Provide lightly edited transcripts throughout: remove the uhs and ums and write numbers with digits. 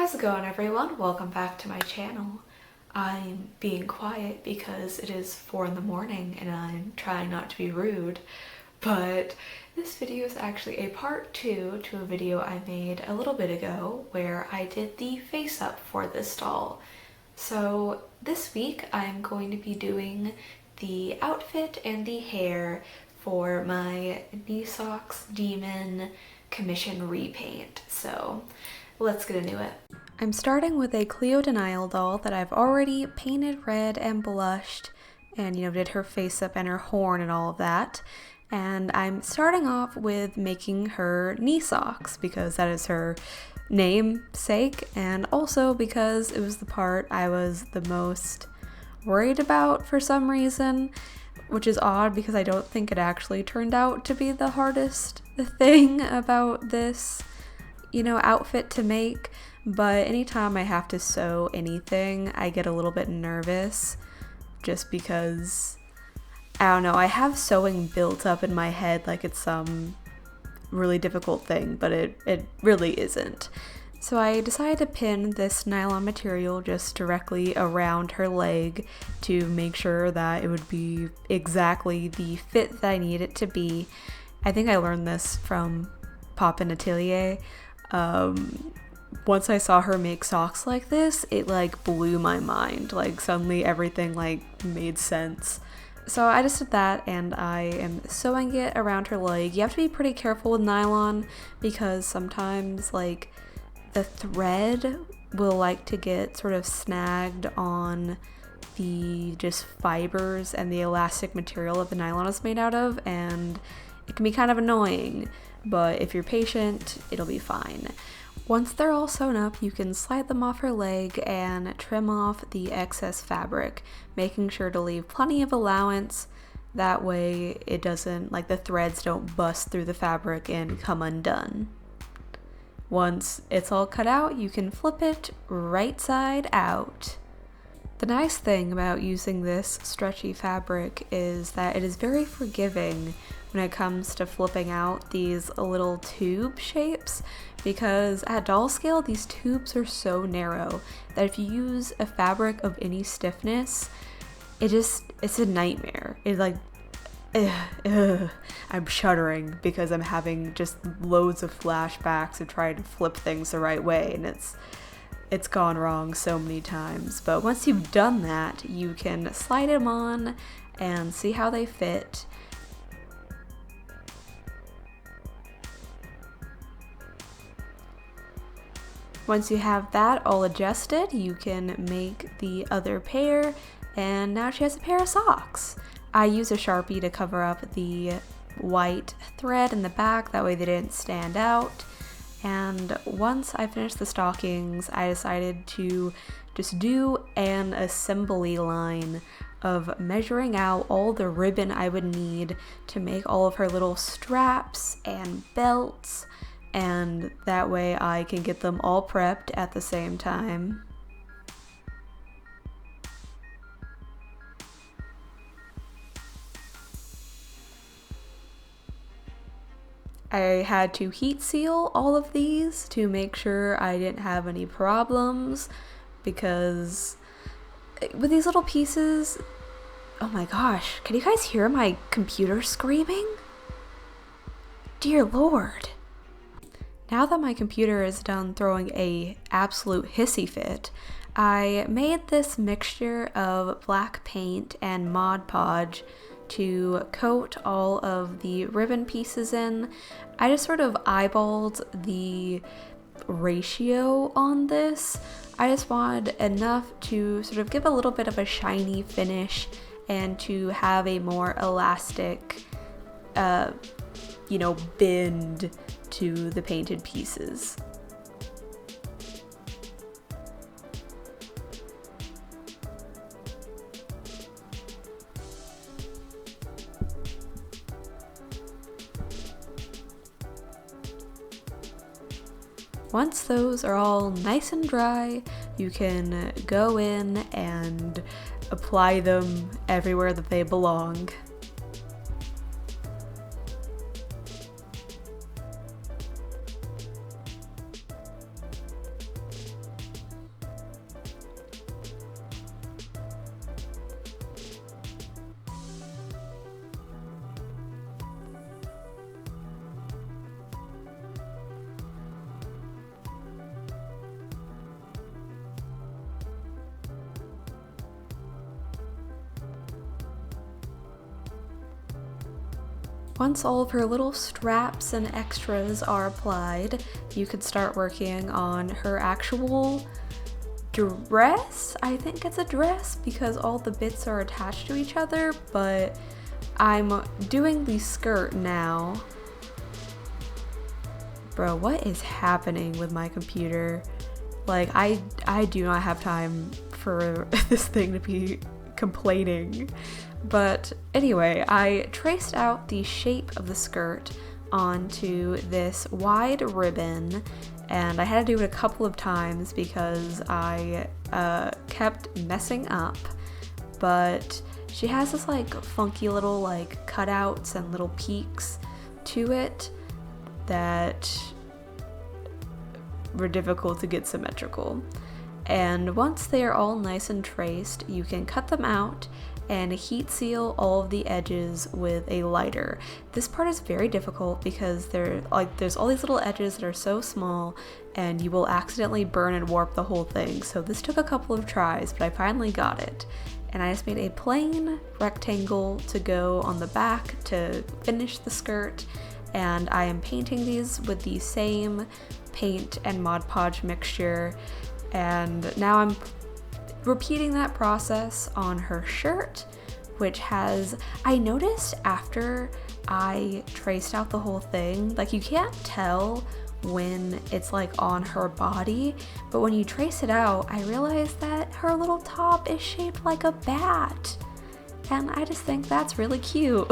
How's it going, everyone? Welcome back to my channel. I'm being quiet because it is 4 in the morning and I'm trying not to be rude, but this video is actually a part 2 to a video I made a little bit ago where I did the face up for this doll. So this week I'm going to be doing the outfit and the hair for my Kneesocks Demon commission repaint. So let's get into it. I'm starting with a Cleo Denial doll that I've already painted red and blushed and, did her face up and her horn and all of that. And I'm starting off with making her knee socks because that is her namesake, and also because it was the part I was the most worried about for some reason, which is odd because I don't think it actually turned out to be the hardest thing about this outfit to make, but anytime I have to sew anything, I get a little bit nervous just because, I don't know, I have sewing built up in my head like it's some really difficult thing, but it really isn't. So I decided to pin this nylon material just directly around her leg to make sure that it would be exactly the fit that I need it to be. I think I learned this from Poppin' Atelier. Once I saw her make socks like this, it blew my mind. Suddenly everything made sense. So I just did that and I am sewing it around her leg. You have to be pretty careful with nylon because sometimes the thread will like to get sort of snagged on the just fibers and the elastic material that the nylon is made out of, and it can be kind of annoying. But if you're patient, it'll be fine. Once they're all sewn up, you can slide them off her leg and trim off the excess fabric, making sure to leave plenty of allowance. That way it doesn't, the threads don't bust through the fabric and come undone. Once it's all cut out, you can flip it right side out. The nice thing about using this stretchy fabric is that it is very forgiving when it comes to flipping out these little tube shapes, because at doll scale these tubes are so narrow that if you use a fabric of any stiffness, it's a nightmare. I'm shuddering because I'm having just loads of flashbacks of trying to flip things the right way, and it's gone wrong so many times. But once you've done that, you can slide them on and see how they fit. Once you have that all adjusted, you can make the other pair, and now she has a pair of socks. I use a Sharpie to cover up the white thread in the back, that way they didn't stand out. And once I finished the stockings, I decided to just do an assembly line of measuring out all the ribbon I would need to make all of her little straps and belts, and that way I can get them all prepped at the same time. I had to heat seal all of these to make sure I didn't have any problems, because with these little pieces, oh my gosh, can you guys hear my computer screaming? Dear Lord. Now that my computer is done throwing a absolute hissy fit, I made this mixture of black paint and Mod Podge to coat all of the ribbon pieces in. I just sort of eyeballed the ratio on this. I just wanted enough to sort of give a little bit of a shiny finish and to have a more elastic, bend to the painted pieces. Once those are all nice and dry, you can go in and apply them everywhere that they belong. Once all of her little straps and extras are applied, you could start working on her actual dress. I think it's a dress because all the bits are attached to each other, but I'm doing the skirt now. Bro, what is happening with my computer? Like, I do not have time for this thing to be complaining. But anyway, I traced out the shape of the skirt onto this wide ribbon, and I had to do it a couple of times because I kept messing up. But she has this like funky little like cutouts and little peaks to it that were difficult to get symmetrical. And once they are all nice and traced, you can cut them out and heat seal all of the edges with a lighter. This part is very difficult because there's all these little edges that are so small and you will accidentally burn and warp the whole thing. So this took a couple of tries, but I finally got it. And I just made a plain rectangle to go on the back to finish the skirt. And I am painting these with the same paint and Mod Podge mixture. And now I'm repeating that process on her shirt, which has, I noticed after I traced out the whole thing, like you can't tell when it's like on her body, but when you trace it out, I realized that her little top is shaped like a bat. And I just think that's really cute.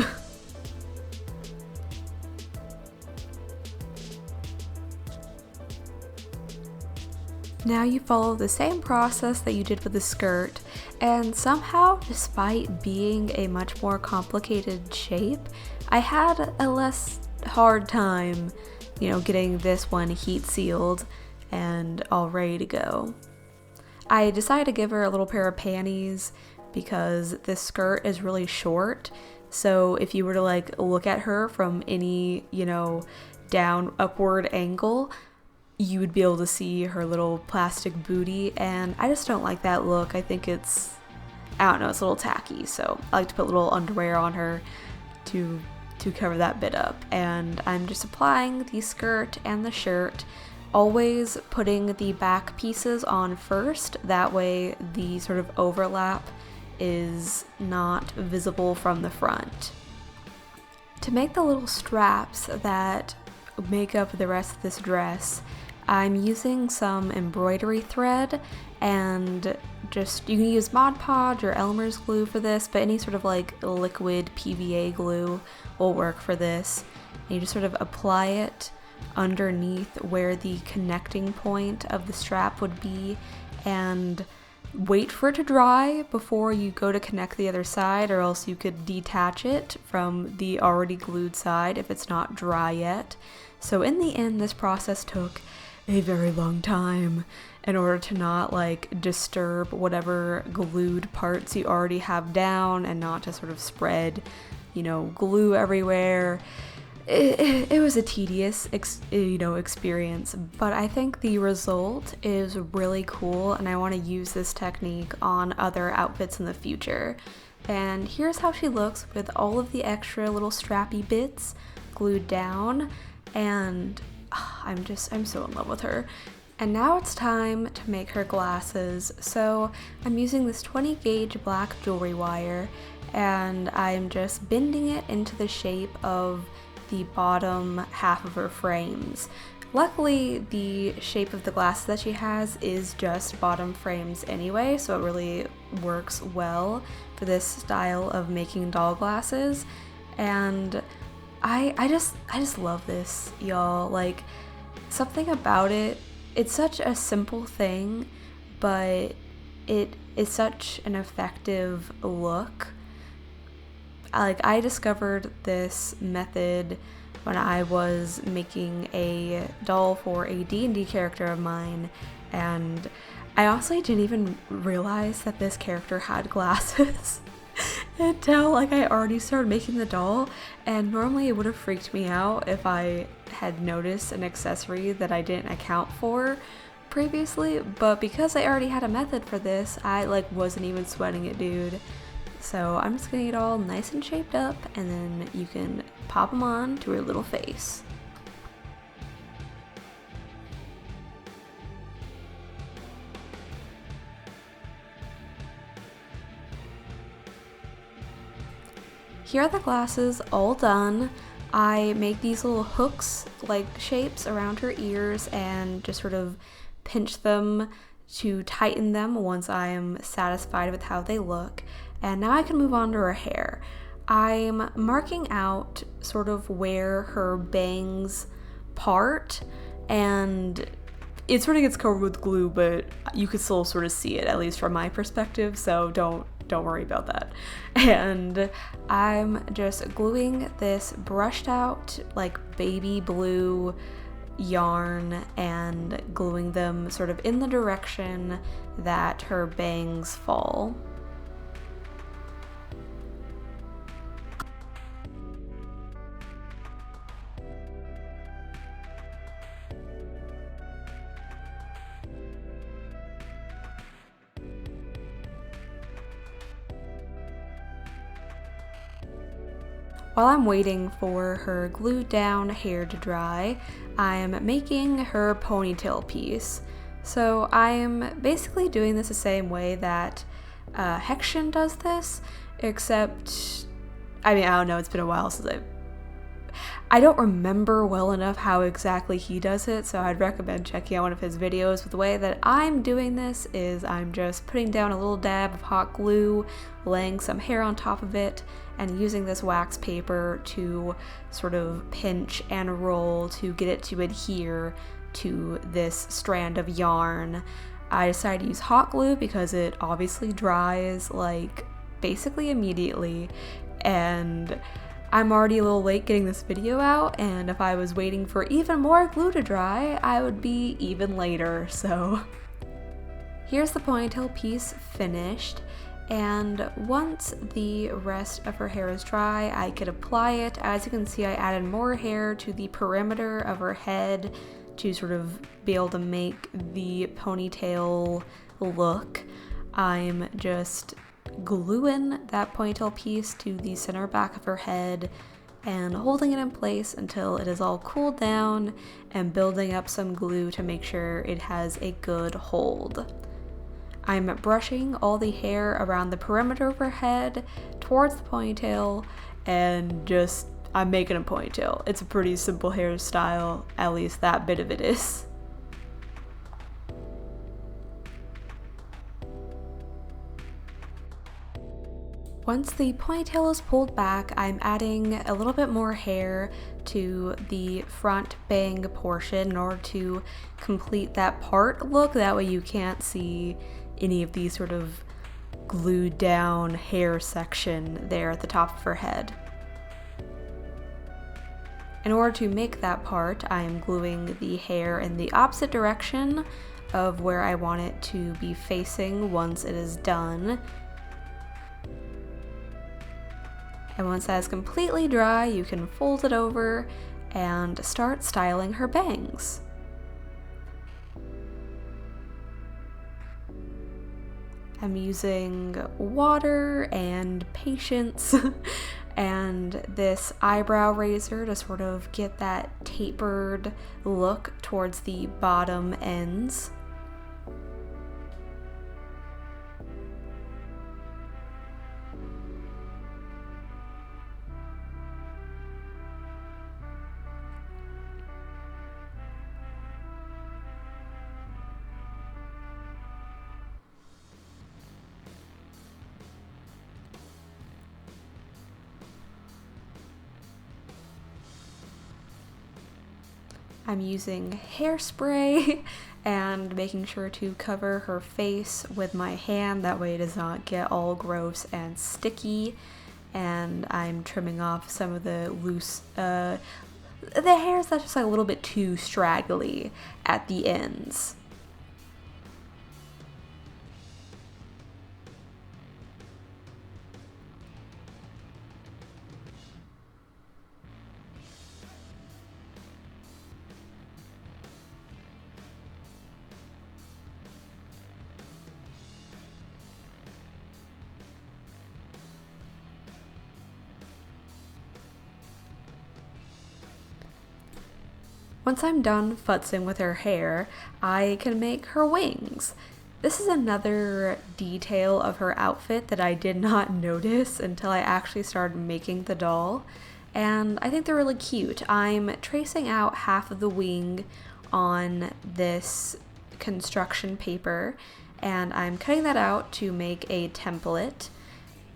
Now you follow the same process that you did with the skirt, and somehow, despite being a much more complicated shape, I had a less hard time, getting this one heat sealed and all ready to go. I decided to give her a little pair of panties because this skirt is really short, so if you were to like look at her from any, down upward angle, you would be able to see her little plastic booty, and I just don't like that look. I think it's a little tacky, so I like to put little underwear on her to cover that bit up. And I'm just applying the skirt and the shirt, always putting the back pieces on first, that way the sort of overlap is not visible from the front. To make the little straps that make up the rest of this dress, I'm using some embroidery thread, and you can use Mod Podge or Elmer's glue for this, but any sort of like liquid PVA glue will work for this. And you just sort of apply it underneath where the connecting point of the strap would be, and wait for it to dry before you go to connect the other side, or else you could detach it from the already glued side if it's not dry yet. So in the end, this process took a very long time in order to not like disturb whatever glued parts you already have down and not to sort of spread, glue everywhere. It was a tedious experience, but I think the result is really cool, and I want to use this technique on other outfits in the future. And here's how she looks with all of the extra little strappy bits glued down, and I'm so in love with her. And now it's time to make her glasses. So I'm using this 20 gauge black jewelry wire, and I'm just bending it into the shape of the bottom half of her frames. Luckily, the shape of the glasses that she has is just bottom frames anyway, so it really works well for this style of making doll glasses. And I just love this, y'all. Like, something about it, it's such a simple thing, but it is such an effective look. Like, I discovered this method when I was making a doll for a D&D character of mine, and I honestly didn't even realize that this character had glasses until like I already started making the doll, and normally it would have freaked me out if I had noticed an accessory that I didn't account for previously, but because I already had a method for this, I like wasn't even sweating it, dude. So I'm just gonna get all nice and shaped up, and then you can pop them on to her little face. Here are the glasses all done. I make these little hooks like shapes around her ears and just sort of pinch them to tighten them once I am satisfied with how they look. And now I can move on to her hair. I'm marking out sort of where her bangs part, and it sort of gets covered with glue, but you could still sort of see it, at least from my perspective, so don't worry about that. And I'm just gluing this brushed out like baby blue yarn and gluing them sort of in the direction that her bangs fall. While I'm waiting for her glued down hair to dry, I'm making her ponytail piece. So I'm basically doing this the same way that Hexion does this, except, I don't know, it's been a while since I don't remember well enough how exactly he does it, so I'd recommend checking out one of his videos. But the way that I'm doing this is I'm just putting down a little dab of hot glue, laying some hair on top of it, and using this wax paper to sort of pinch and roll to get it to adhere to this strand of yarn. I decided to use hot glue because it obviously dries like basically immediately, and I'm already a little late getting this video out, and if I was waiting for even more glue to dry, I would be even later, so. Here's the ponytail piece finished, and once the rest of her hair is dry, I could apply it. As you can see, I added more hair to the perimeter of her head to sort of be able to make the ponytail look. I'm just gluing that ponytail piece to the center back of her head and holding it in place until it is all cooled down and building up some glue to make sure it has a good hold. I'm brushing all the hair around the perimeter of her head towards the ponytail and just I'm making a ponytail. It's a pretty simple hairstyle, at least that bit of it is. Once the ponytail is pulled back, I'm adding a little bit more hair to the front bang portion in order to complete that part look. That way you can't see any of the sort of glued down hair section there at the top of her head. In order to make that part, I am gluing the hair in the opposite direction of where I want it to be facing once it is done. And once that is completely dry, you can fold it over and start styling her bangs. I'm using water and patience and this eyebrow razor to sort of get that tapered look towards the bottom ends. I'm using hairspray and making sure to cover her face with my hand, that way it does not get all gross and sticky. And I'm trimming off some of the loose, the hairs that's just like a little bit too straggly at the ends. Once I'm done futzing with her hair, I can make her wings. This is another detail of her outfit that I did not notice until I actually started making the doll, and I think they're really cute. I'm tracing out half of the wing on this construction paper, and I'm cutting that out to make a template.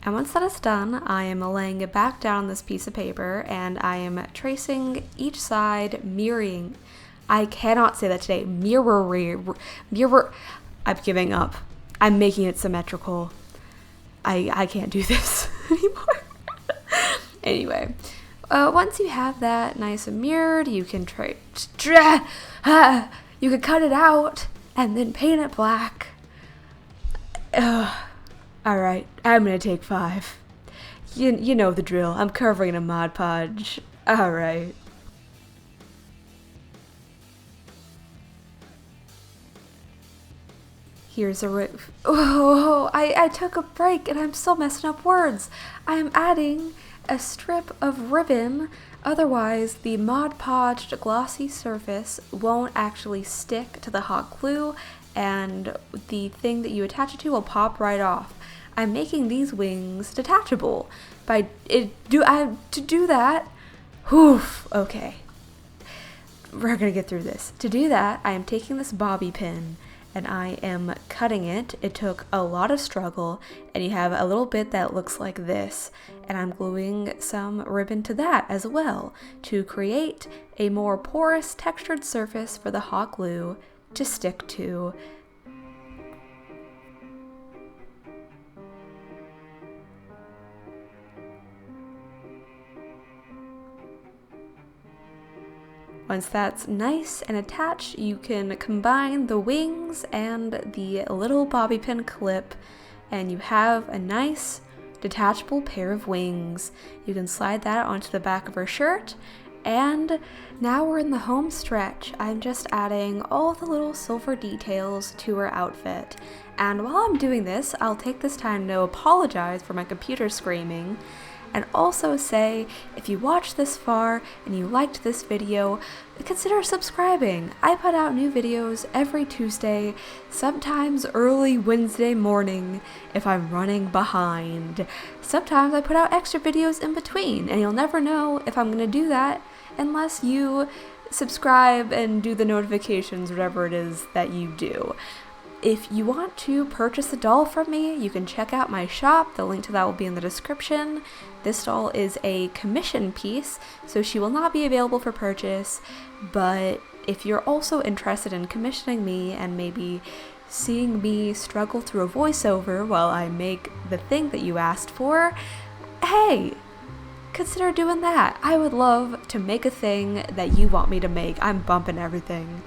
And once that is done, I am laying it back down on this piece of paper, and I am tracing each side, mirroring. I cannot say that today. Mirror. I'm giving up. I'm making it symmetrical. I can't do this anymore. Anyway, once you have that nice and mirrored, you can you can cut it out and then paint it black. Alright, I'm gonna take 5. You know the drill. I'm covering a Mod Podge. Alright. Here's a roof. Oh, I took a break and I'm still messing up words. I am adding a strip of ribbon. Otherwise, the Mod Podged glossy surface won't actually stick to the hot glue, and the thing that you attach it to will pop right off. I'm making these wings detachable. To do that, okay. We're gonna get through this. To do that, I am taking this bobby pin and I am cutting it. It took a lot of struggle, and you have a little bit that looks like this, and I'm gluing some ribbon to that as well to create a more porous textured surface for the hot glue to stick to. Once that's nice and attached, you can combine the wings and the little bobby pin clip, and you have a nice detachable pair of wings. You can slide that onto the back of her shirt, and now we're in the home stretch. I'm just adding all the little silver details to her outfit. And while I'm doing this, I'll take this time to apologize for my computer screaming, and also say, if you watched this far and you liked this video, consider subscribing. I put out new videos every Tuesday, sometimes early Wednesday morning if I'm running behind. Sometimes I put out extra videos in between, and you'll never know if I'm gonna do that unless you subscribe and do the notifications, whatever it is that you do. If you want to purchase a doll from me, you can check out my shop. The link to that will be in the description. This doll is a commission piece, so she will not be available for purchase, but if you're also interested in commissioning me and maybe seeing me struggle through a voiceover while I make the thing that you asked for, hey, consider doing that. I would love to make a thing that you want me to make. I'm bumping everything.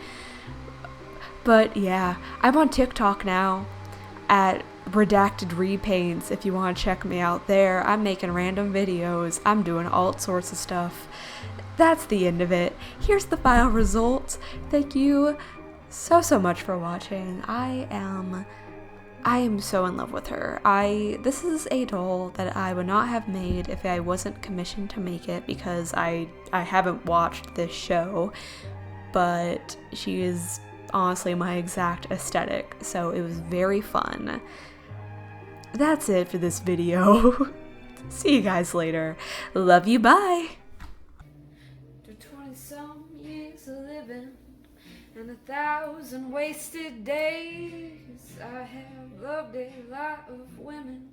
But yeah, I'm on TikTok now at Redacted Repaints if you want to check me out there. I'm making random videos. I'm doing all sorts of stuff. That's the end of it. Here's the final result. Thank you so much for watching. I am so in love with her. This is a doll that I would not have made if I wasn't commissioned to make it, because I haven't watched this show, but she is honestly my exact aesthetic, so it was very fun. That's it for this video. See you guys later. Love you, bye! 20-some years of living and 1,000 wasted days, I have loved a lot of women.